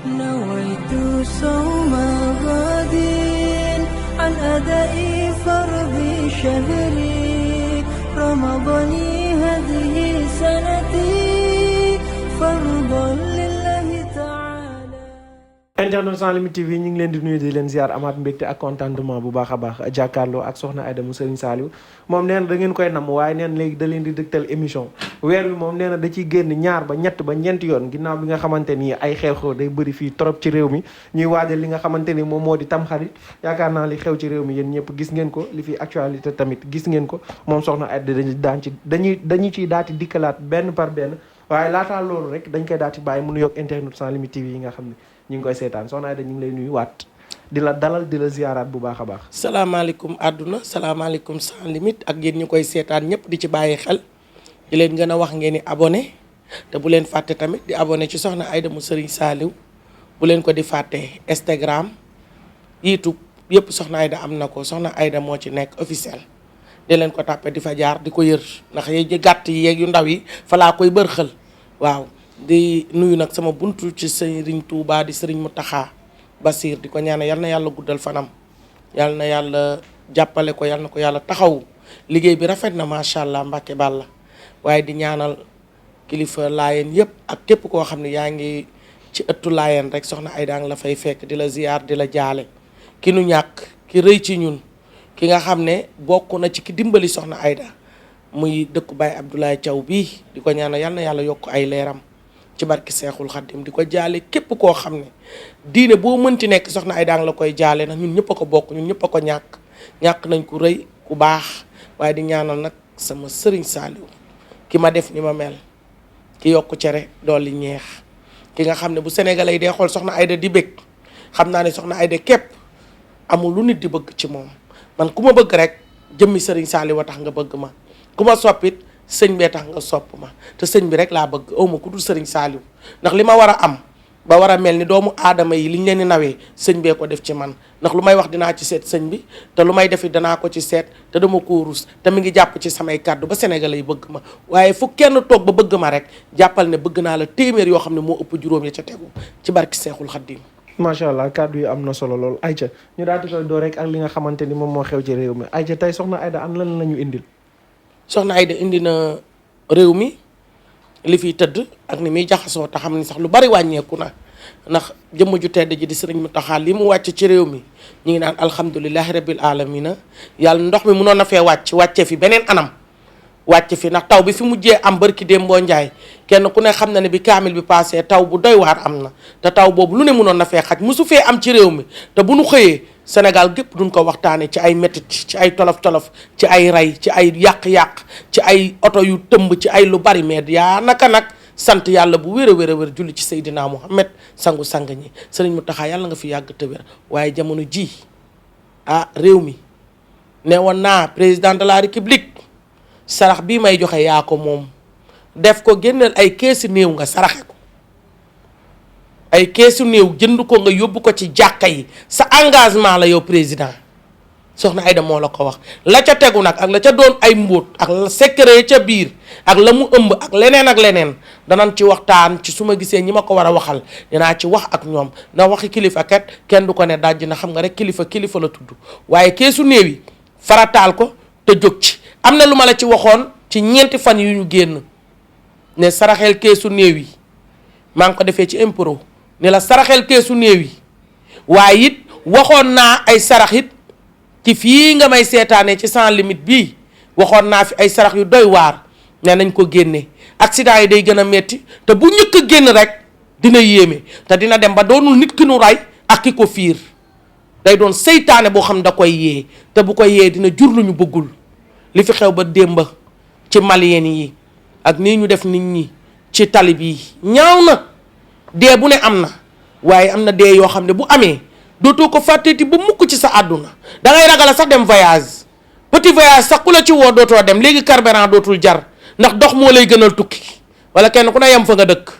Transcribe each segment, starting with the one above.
نويت صوم غد عن أداء فرض شهري رمضان هذه سنتي فرضا لله تعالى. Internet Sans Limites TV ñu ngi leen di nuyu di leen ziar amaat mbégte ak contentement bu baax a baax jàkkaarloo ak soxna Aida mu Serigne Saliou moom nee na da ngeen koy nam waaye nee na léegi da leen di dëgtal émission weer bi moom nee na da ciy génn ñaar ba ñett ba ñeenti yoon ginnaaw bi nga xamante ni ay xew-xew day bëri fii trop ci réew mi ñuy waajal li nga xamante ni moom moo di tamxarit yaakaar naa li xew ci réew mi yéen ñëpp gis ngeen ko li fi actualité tamit gis ngeen ko moom soxna Aida dañu ciy daati dikkalaat benn par benn waaye laataa loolu rek dañ koy daati bàyyi mu nuyoog Internet Sans Limites TV yi nga xam ne ñu ngi koy seetaan soxna Aida ñu ngi lay nuyu waat di la dalal di la ziaraat bu baax a baax. salaamaaleykum àdduna salaamaaleykum Sans Limites ak yéen ñu koy seetaan ñëpp di ci bàyyi xel di leen gën a wax ngeen ni abonné te bu leen fàtte tamit di abonné ci soxna Aida mu Serigne Saliou bu leen ko di fàtte Instagram YouTube yëpp soxna Aida am na ko soxna Aida moo ci nekk officiel di leen ko tàppe di fa jaar di ko yër ndax yi gàtt yi yeeg yu ndaw yi fa laa koy bërxël waaw. di nuyu nag sama buntu ci Serigne Touba di Serigne Mountakha Bassir di ko ñaanal yal na yàlla guddal fanam yal na yàlla jàppale ko yal na ko yàlla taxaw liggéey bi rafet na macha allah Mbàkke Bàlla waaye di ñaanal kilifa laayeen yëpp ak képp koo xam ne yaa ngi ci ëttu laayeen rek soxna Aida nga la fay fekk di la ziar di la jaale ki nu ñàkk ki rëy ci ñun ki nga xam ne bokk na ci ki dimbali soxna Aida muy dëkku Baye Abdoulaye Thiaw bii di ko ñaanal yal na yàlla yokk ay leeram ci barki Seexul Xaddim di ko jaale képp koo xam ne diine boo mënti nekk soxna Aida la koy jaale ndax ñun ñëpp a ko bokk ñun ñëpp a ko ñàkk nañ ku rëy ku baax waaye di ñaanal nag sama Serigne Saliou ki ma def ni ma mel ki yokk cere dolli ñeex ki nga xam ne bu sénégalais yi dee xool soxna Aida di bëgg xam naa ne soxna Aida képp amul lu nit di bëgg ci moom man ku ma bëgg rek jëmmi Serigne Saliou a tax nga bëgg ma ku ma soppit sëñ bee tax nga sopp ma te sëñ bi rek laa bëgg awma ku dul Serigne Saliou ndax li ma war a am ba war a mel ni doomu aadama yi liñ leen di nawee sëñ bee ko def ci man ndax lu may wax dinaa ci seet sëñ bi te lu may defi danaa ko ci seet te dama ko rus te mi ngi jàpp ci samay kàddu ba sénégalais yi bëgg ma waaye fu kenn toog ba bëgg ma rek jàppal ne bëgg naa la téeméer yoo xam ne moo ëpp juróom ya ca tegu ci barki Seexul Xaddim. macha allah kàddu yi am na solo lool Aïcha ñu daal di koy door rek ak li nga xamante ni moom moo xew ci réew mi Aïcha tey soxna Aida am lan la ñu indil. soxna Aida indi na réew mi li fiy tëdd ak ni muy jaxasoo te xam ni sax lu bari wàññeeku na ndax jëmm ju tedd ji di Serigne Mountakha li mu wàcc ci réew mi ñu ngi naan alhamdulilahi rabbil alamina yàlla ndox mi mënoon na fee wàcce fi beneen anam wàcc fi ndax taw bi fi mujjee am barki Dembo Njaay kenn ku ne xam na ne bi kaamil bi passé taw bu doy waar am na te taw boobu lu ne mënoon na fee xaj mosu fee am ci réew mi te bu nu xëyee Sénégal gépp duñ ko waxtaane ci ay métit ci ay tolof-tolof ci ay rey ci ay yàq-yàq ci ay oto yu tëmb ci ay lu bari mais yaa naka nag sant yàlla bu wér a wér a wér julli ci Seydina Muhammad sangu-sang ñi Sëriñ Mountakha yàlla nga fi yàgg te wér waaye jamono ji réew mi ne woon naa président de la république sarax bii may joxe yaa ko moom def ko génneel ay keesi néew nga saraxe ko ay keesu néew jënd ko nga yóbbu ko ci jàkka yi sa engagement la yow président soxna Aida moo la ko wax la ca tegu nag ak la ca doon ay mbóot ak la secret ca biir ak la mu ëmb ak leneen danañ ci waxtaan ci su ma gisee ñi ma ko war a waxal dinaa ci wax ak ñoom na waxi kilifa kat kenn du ko ne dajji na xam nga rek kilifa la tudd waaye keesu néew yi farataal ko te jóg ci am na lu ma la ci waxoon ci 4 fan yu ñu génn ne saraxeel keesu néew yi maa ngi ko defee ci impro ne la saraxel keesu néew yi waaye it waxoon naa ay sarax it ci fii nga may seetaanee ci Sans Limites bii waxoon naa fi ay sarax yu doy waar ne nañ ko génne accident yi day gën a metti te bu ñëkk a génn rek dina yéeme te dina dem ba doonul nit ki nu ray ak ki ko fiir day doon seytaane boo xam da koy yee te bu ko yee dina jur lu ñu bëggul li fi xew ba démba ci malien yi ak nii ñu def nit ñi ci talib yi ñaaw na dee bu ne am na waaye am na dee yoo xam ne bu amee dootoo ko fàtteeti ba mukk ci sa àdduna dangay ragala sax dem voyage petit voyage sax ku la ci woo dootoo dem léegi carburant dootul jar ndax dox moo lay gënal tukki wala kenn ku ne yem fa nga dëkk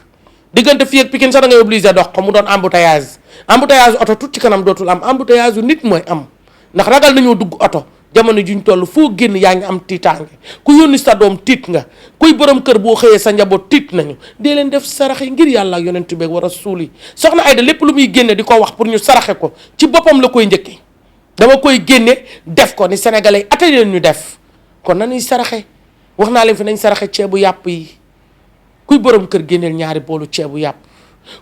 diggante fii ak Pikine sax da ngay obligé dox ko mu doon embouteillage oto tut ci kanam dootul am embouteillage yu nit mooy am ndax ragal nañoo dugg oto jamono juñ toll foo génn yaa ngi am tiitaange ku yónni sa doom tiit nga kuy borom kër boo xëyee sa njaboot tiit nañu dee leen def sarax yi ngir yàlla ak yonent bi wa rasuul yi soxna Aida lépp lu muy génne di ko wax pour ñu saraxe ko ci boppam la koy njëkkee dama koy génne def ko ni sénégalais yi ate leen ñu def kon nañuy saraxe wax naa leen fi nañ saraxe ceebu yàpp yi kuy borom kër génneel ñaari boolu ceebu yàpp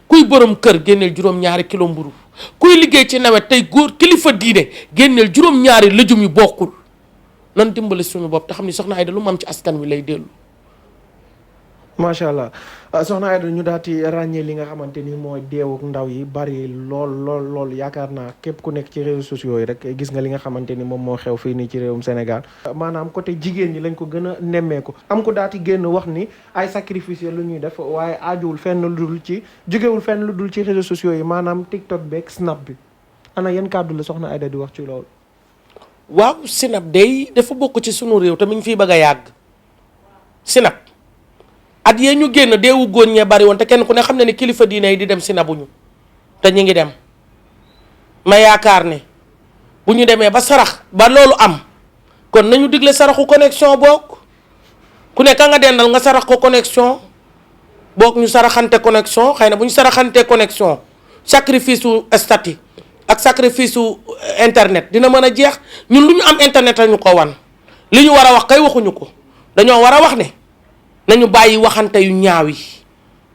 kuy borom kër génneel juróom-ñaari kilo mburu kuy liggéey ci nawet tey góor kilifa diine génneel juróom-ñaari lëjum yu bokkul nan dimbali suñu bopp te xam ni soxna Aida lu mu am ci askan wi lay dellu. macha allah soxna Aida ñu daal di ràññee li nga xamante ni mooy deewuk ndaw yi bari lool yaakaar naa képp ku nekk ci réseaux sociaux yi rek gis nga li nga xamante ni moom moo xew fii nii ci réewum Sénégal. maanaam côté jigéen ñi lañ ko gën a nemmeeku am ko daal di génn wax ni ay sacrifice lu ñuy def waaye aajuwul fenn lu dul ci jógewul fenn lu dul ci réseaux sociaux yi maanaam TikTok beeg Snap bi ana yan kàddu la soxna Aida di wax ci loolu. waaw Snap day dafa bokk ci sunu réew te mi ngi fiy bëgg a yàgg Snap. at yee ñu génn deewu góor ñee bari woon te kenn ku ne xam ne ni kilifa diine yi di dem si nabuñu te ñu ngi dem ma yaakaar ne bu ñu demee ba sarax ba loolu am kon nañu digle saraxu connexion boog ku ne ka nga dendal nga sarax ko connexion boog ñu saraxante connexion xëy na bu ñu saraxantee connexion sacrifice su statut ak sacrifice su internet dina mën a jeex ñun lu ñu am internet la ñu ko wan li ñu war a wax kay waxuñu ko dañoo war a wax ne nañu bàyyi waxante yu ñaaw yi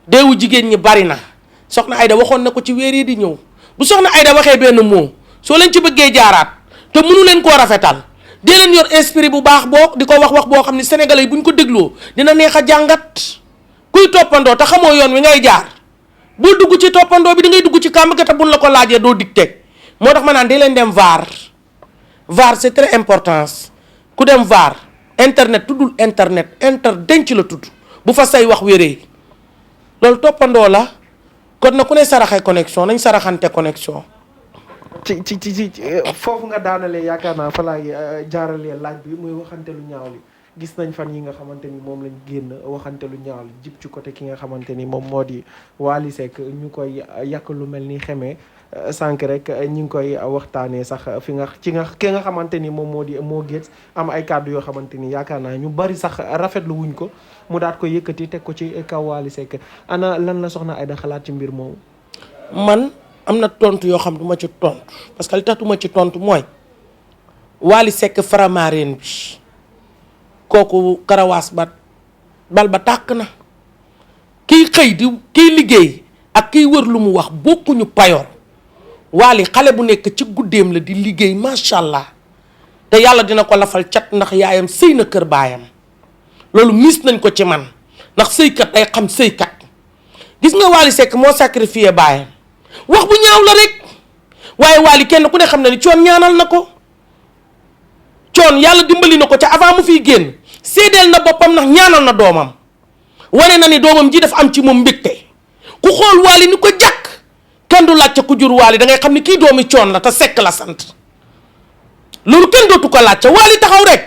deewu jigéen ñi bari na soxna Aida waxoon na ko ci weer yi di ñëw bu soxna Aida waxee benn mot soo leen ci bëggee jaaraat te mënu leen koo rafetal dee leen yor esprit bu baax boo di ko wax boo xam ne sénégalais yi bu ñu ko dégloo dina neex a jàngat kuy toppandoo te xamoo yoon wi ngay jaar boo dugg ci toppandoo bi da ngay dugg ci kàmb ga te buñ la ko laajee doo dicté moo tax ma naan dee leen dem VAR c'est très important ku dem VAR internet tuddul internet denc la tudd bu fa say wax wéree loolu toppandoo la kon na ku ne saraxe connexion nañ saraxante connexion. ci foofu nga daanalee yaakaar naa fa laay jaaralee laaj bi muy waxante lu ñaaw li gis nañ fan yi nga xamante ni moom lañ génn waxante lu ñaaw li jib ci côté ki nga xamante ni moom moo di Wally Seck ñu koy yàq lu mel ni xemee sànq rek ñi ngi koy waxtaanee sax ki nga xamante ni moom moo di moo gét am ay kàddu yoo xamante ni yaakaar naa ñu bari sax rafetlu wuñ ko mu daat ko yëkkati teg ko ci kaw Wally Seck ana lan la soxna Aida xalaat ci mbir moomu. man am na tontu yoo xam du ma ci tontu parce que li tax du ma ci tontu mooy Wally Seck Faramareen bi kooku karawaas ba bal ba tàkk na kiy xëy di kiy liggéey ak kiy wër lu mu wax bokkuñu payoor Wally xale bu nekk ci guddeem la di liggéey macha allah te yàlla dina ko lafal cat ndax yaayam sëy na kër baayam loolu mis nañ ko ci man ndax sëykat day xam sëykat gis nga Wally Seck moo sacrifié baayam wax bu ñaaw la rek waaye Wally kenn ku ne xam na ni coon ñaanal na ko coon yàlla dimbali na ko ca avant mu fiy génn seedeel na boppam ndax ñaanal na doomam wane na ni doomam ji dafa am ci moom mbégte ku xool Wally ni ko jàkk kenn du laajte ku jur Wally da ngay xam ni kii doomi coon la te Seck la sant loolu kenn dootu ko laajte Wally taxaw rek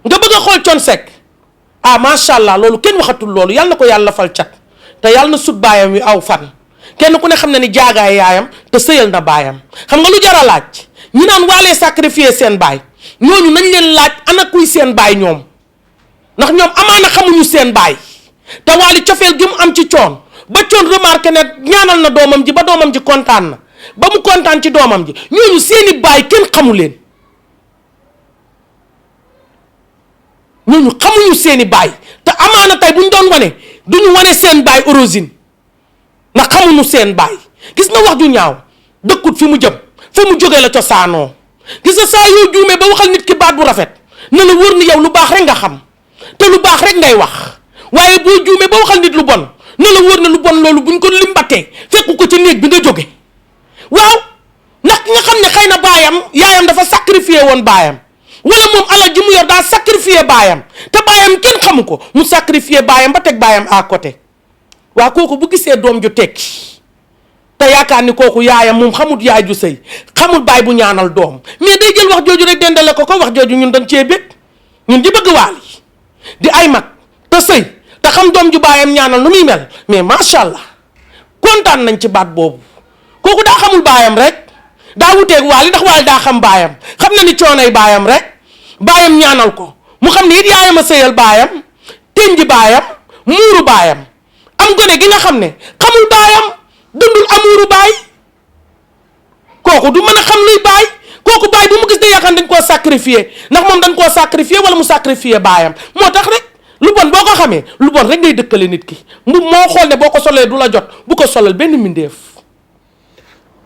nga bëgg a xool coon Seck ah macha allah loolu kenn waxatul loolu yàlla na ko yàlla fal cat te yàlla na sut baayam wi aw fan kenn ku ne xam na ni jaagaay yaayam te sëyal na baayam xam nga lu jar a laaj ñi naan Wally sacrifier seen baay ñooñu nañ leen laaj ana kuy seen baay ñoom ndax ñoom amaana xamuñu seen baay te Wally cofeel gi mu am ci coon ba coon remarqué ne ñaanal na doomam ji ba doomam ji kontaan na ba mu kontaan ci doomam ji ñooñu seeni baay kenn xamu leen ñooñu xamuñu seeni baay te amaana tey bu ñu doon wane duñu wane seen baay origine ndax xamuñu seen baay gis nga wax ju ñaaw dëkkut fi mu jëm fa mu jógee la cosaanoo gis nga saa yoo juumee ba waxal nit ki baat bu rafet na la wóor ni yow lu baax rek nga xam te lu baax rek ngay wax waaye boo juumee ba waxal nit lu bon na la wóor na lu bon loolu buñ ko limbatee fekku ko ci néeg bi nga jóge waaw ndax ki nga xam ne xëy na baayam yaayam dafa sacrifié woon baayam wala moom alal ji mu yor daa sacrifié baayam te baayam kenn xamu ko mu sacrifié baayam ba teg baayam à côté waa kooku bu gisee doom ju tekki te yaakaar ni kooku yaayam moom xamut yaay ju sëy xamut baay bu ñaanal doom mais day jël wax jooju rek dendale ko wax jooju ñun dañ cee bég ñun di bëgg Wally di ay mag te sëy te xam doom ju baayam ñaanal nu muy mel mais macha allah kontaan nañ ci baat boobu kooku daa xamul baayam rek daa wuteeg Wally ndax Wally daa xam baayam xam na ni coonay baayam rek baayam ñaanal ko mu xam ne it yaayam a sëyal baayam tenji baayam muuru baayam am gone gi nga xam ne xamul baayam dundul amuuru baay kooku du mën a xam luy baay kooku baay bu mu gis da yaakaar dañ koo sacrifier ndax moom dañ koo sacrifier wala mu sacrifier baayam moo tax rek lu bon boo ko xamee lu bon rek ngay dëkkale nit ki mu moo xool ne boo ko solee du la jot bu ko solal benn mbindeef.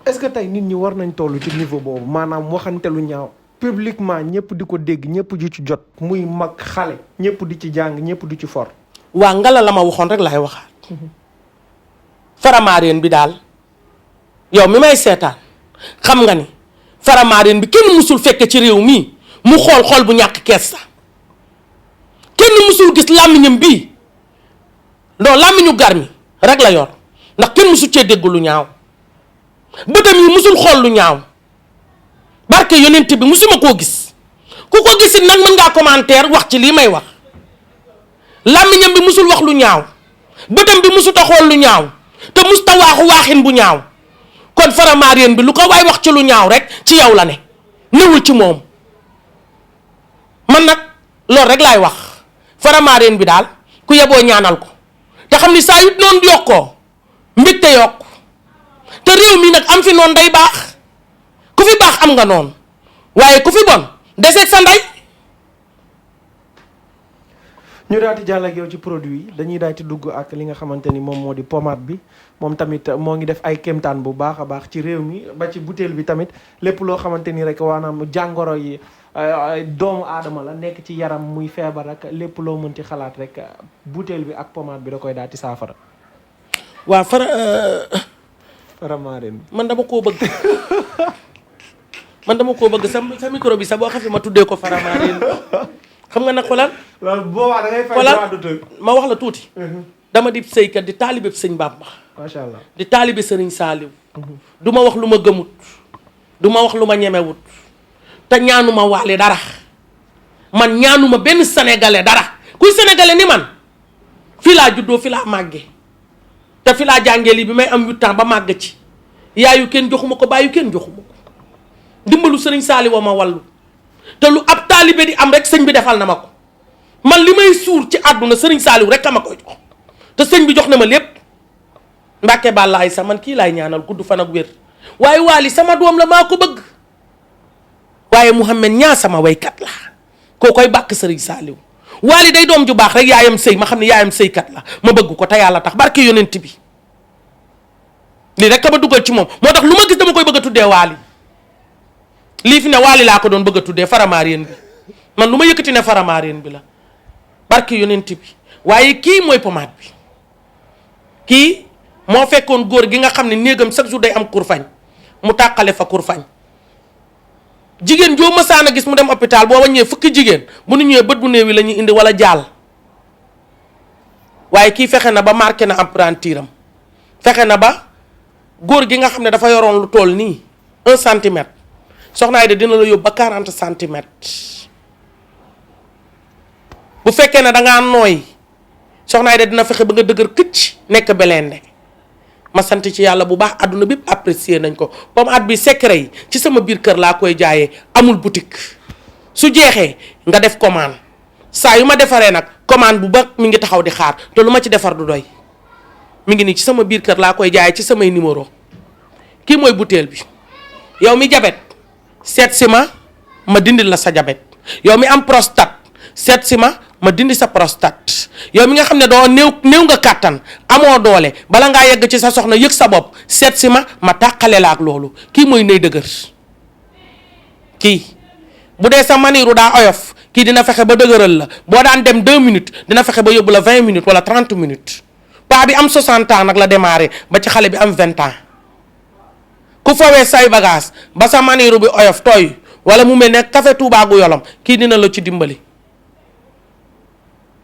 est-ce que tey nit ñi war nañ toll ci niveau boobu maanaam waxante lu ñaaw publiquement ñëpp di ko dégg ñëpp di ci jot muy mag xale ñëpp di ci jàng ñëpp di ci for. waa ngala la ma waxoon rek laay waxaat faramaareen bi daal yow mi may seetaan xam nga ni faramaareen bi kenn musul fekke ci réew mii mu xool bu ñàkk kersa kenn musul gis làmmiñam bii non làmmiñu gar mi rek la yor ndax kenn musul cee dégg lu ñaaw bëtam yi musul xool lu ñaaw barke yonent bi musuma koo gis ku ko gisit nag mën ngaa commentaire wax ci lii may wax làmmiñam bi musul wax lu ñaaw bëtam bi musut a xool lu ñaaw te mus ta waaxu waaxin bu ñaaw kon faramaareen bi lu ko waay wax ci lu ñaaw rek ci yow la ne newul ci moom man nag loolu rek laay wax faramaareen bi daal ku yeboo ñaanal ko te xam ni saa yu noonu yokkoo mbégte yokk te réew mi nag am fi noonu day baax ku fi baax am nga noonu waaye ku fi bon deseeg sa ndey. ñu daal di jàll ak yow ci produit yi dañuy daal di dugg ak li nga xamante ni moom moo di pommade bi moom tamit moo ngi def ay kéemtaan bu baax a baax ci réew mi ba ci butéel bi tamit lépp loo xamante ni rek waanaam jàngoro yi doomu aadama la nekk ci yaram muy feebar ak lépp loo mënti xalaat rek butéel bi ak pommade bi da koy daal di saafara. waa faramaareen bi man dama koo bëgg sa micro bi sa boo xafee ma tuddee ko faramaareen xam nga nag xoolal. loolu boobaa da ngay fay ma wax la tuuti. dama di sëykat di taalibe sëñ Bamba. macha allah di taalibe sëriñ Saaliw. du ma wax lu ma gëmut. du ma wax lu ma ñemewut. te ñaanuma waale dara. man ñaanuma benn sénégalais dara. kuy sénégalais ni man. fii laa juddoo fii laa màggee. te fii laa jàngee lii bi may am 8 ans ba màgg ci. yaayu kenn joxuma ko baayu kenn joxuma ko. dimbalu sëriñ Saaliw ma wallu. te lu ab taalibe di am rek sëñ bi defal na ma ko man li may suur ci àdduna sëriñ Saaliw rek a ma koy jox te sëñ bi jox na ma lépp Mbàkke bàllaay sa man kii laay ñaanal gudd fan ak wér waaye Waly sama doom la maa ko bëgg waaye Mouhamed ñaa sama waykat la koo koy bàkk sëriñ Saaliw Waly day doom ju baax rek yaayam sëy ma xam ne yaayam sëykat la ma bëgg ko te yàlla tax barke yonent bi lii rek ka ma dugal ci moom moo tax lu ma gis dama koy bëgg a tuddee Waly lii fi ne Waly laa ko doon bëgg a tuddee faramaareen bi man lu ma yëkkati ne faramaareen bi la barke yonent bi waaye kii mooy pommade bi kii moo fekkoon góor gi nga xam ne néegam chaque jour day am kurfañ mu tàqale fa kurfañ jigéen joo masaan a gis mu dem hôpital boo wàññee fukki jigéen bu nu ñëwee bët bu néew yi la ñuy indi wala jaal waaye kii fexe na ba marqué na empreinte-am fexe na ba góor gi nga xam ne dafa yoroon lu toll nii 1 centimètre soxna Aida dina la yóbbu ba 40 centimètres bu fekkee ne dangaa nooy soxna Aida dina fexe ba nga dëgër këcc nekk belende ma sant ci yàlla bu baax àdduna bépp apprécier nañ ko pommade bi secret yi ci sama biir kër laa koy jaayee amul boutique su jeexee nga def commande saa yu ma defaree nag commande bu ba mi ngi taxaw di xaar te lu ma ci defar du doy mi ngi nii ci sama biir kër laa koy jaayee ci samay numéro kii mooy butéel bi yow mi jabet seet si ma dindil la sa jabet yow mi am prostate seet si ma dindi sa prostate yow mi nga xam ne doo néew nga kàttan amoo doole bala ngaa yegg ci sa soxna yëg sa bopp seet si ma tàqale la ak loolu kii mooy Ndeye Dëgër kii bu dee sa maniru daa oyof kii dina fexe ba dëgëral la boo daan dem 2 minutes dina fexe ba yóbbu la 20 minutes wala 30 minutes paa bi am 60 ans nag la démarré ba ci xale bi am 20 ans ku fawee say bagage ba sa maniru bi oyof tooy wala mu mel ne café Touba gu yolom kii dina la ci dimbali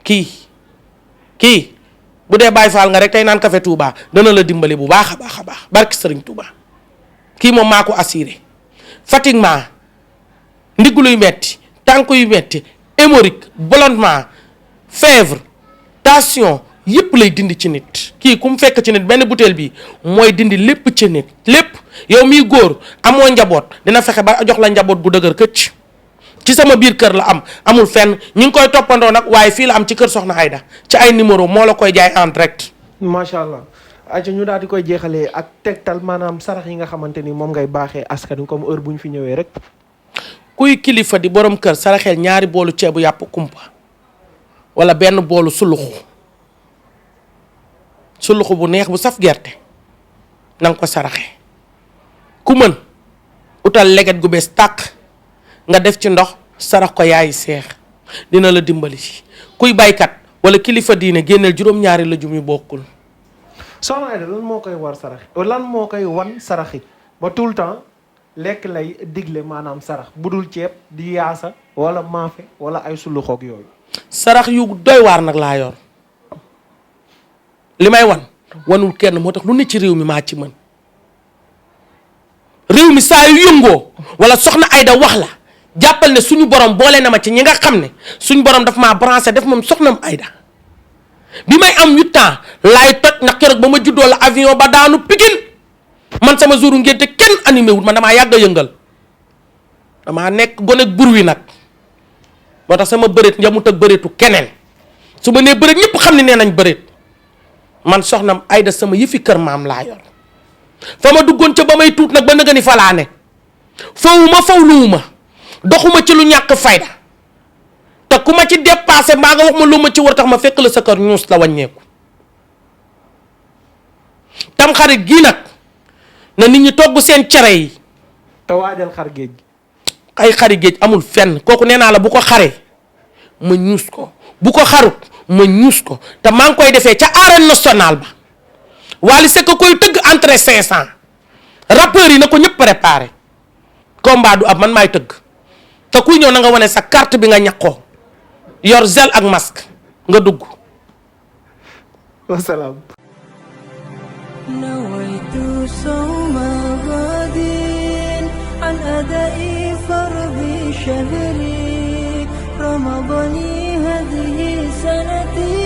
kii bu dee Baay Faal nga rek tey naan café Touba dana la dimbali bu baax a baax a baax barki Sëriñ Touba kii moom maa ko assuré fatiguement ndigg luy metti tànk yu metti hémorroïde ballonnement fièvre tension yépp lay dindi ci nit kii ku mu fekk ci nit benn butéel bi mooy dindi lépp ci nit lépp yow miy góor amoo njaboot dina fexe ba jox la njaboot bu dëgër këcc ci sama biir kër la am amul fenn ñu ngi koy toppandoo nag waaye fii la am ci kër Soxna Aida ci ay numéro moo la koy jaay en direct. macha allah. aca ñu daal di koy jeexalee ak tegtal maanaam sarax yi nga xamante ni moom ngay baaxee askan comme heure bu ñu fi ñëwee rek. kuy kilifa di borom kër saraxeel ñaari boolu ceebu yàpp kumpa wala benn boolu suluxu bu neex bu saf gerte na nga ko saraxe ku mën utal leget gu bees tàq nga def ci ndox sarax ko yaayi seex dina la dimbali ci kuy baykat wala kilifa diine génneel juróom-ñaari la jum yu bokkul. Soxna Aida lan moo koy war sarax lan moo koy wan saraxi ba tout le temps lekk lay digle maanaam sarax bu dul ceeb di yaasa wala maafe wala ay suluxoog yooyu. sarax yu doy waar nag laa yor li may wanul kenn moo tax lu ne ci réew mi maa ci mën réew mi saa yu yëngoo wala Soxna Aida wax la jàppal ne suñu borom boole na ma ci ñi nga xam ne suñu borom daf maa branché def moom Soxnam Aida bi may am 8 ans laay toj ndax keroog ba ma juddoo la avion ba daanu Pikine man sama jouru ngénte kenn animé wul man damaa yàgg a yëngal damaa nekk gone bur wi nag moo tax sama bëreet njamut ak bëreetu keneen su ma nee bëreet ñëpp xam ne nee nañ bëreet man Soxnam Aida sama yëfi kër maam laa yor fa ma duggoon ca ba may tuut nag ba nëga ni fa laa ne fawuma fawluwuma doxuma ci lu ñàkk fayda te ku ma ci dépassé mbaa nga wax ma lu ma ci war tax ma fekk la sa kër ñuus la wàññeeku tam xarit gii nag na nit ñi togg seen cere yi te waajal xar géej gi. ay xari géej amul fenn kooku nee naa la bu ko xaree ma ñuus ko bu ko xarut ma ñuus ko te maa ngi koy defee ca arène nationale ba Wally Seck koy tëgg entrée 500 rappeurs yi na ko ñëpp préparé combat du ab man maay tëgg te kuy ñëw na nga wane sa carte bi nga ñaqoo yor gel ak masque nga dugg. wasalaam. نويت صوم غد عن أداء فرض شهري رمضان هذه سنتي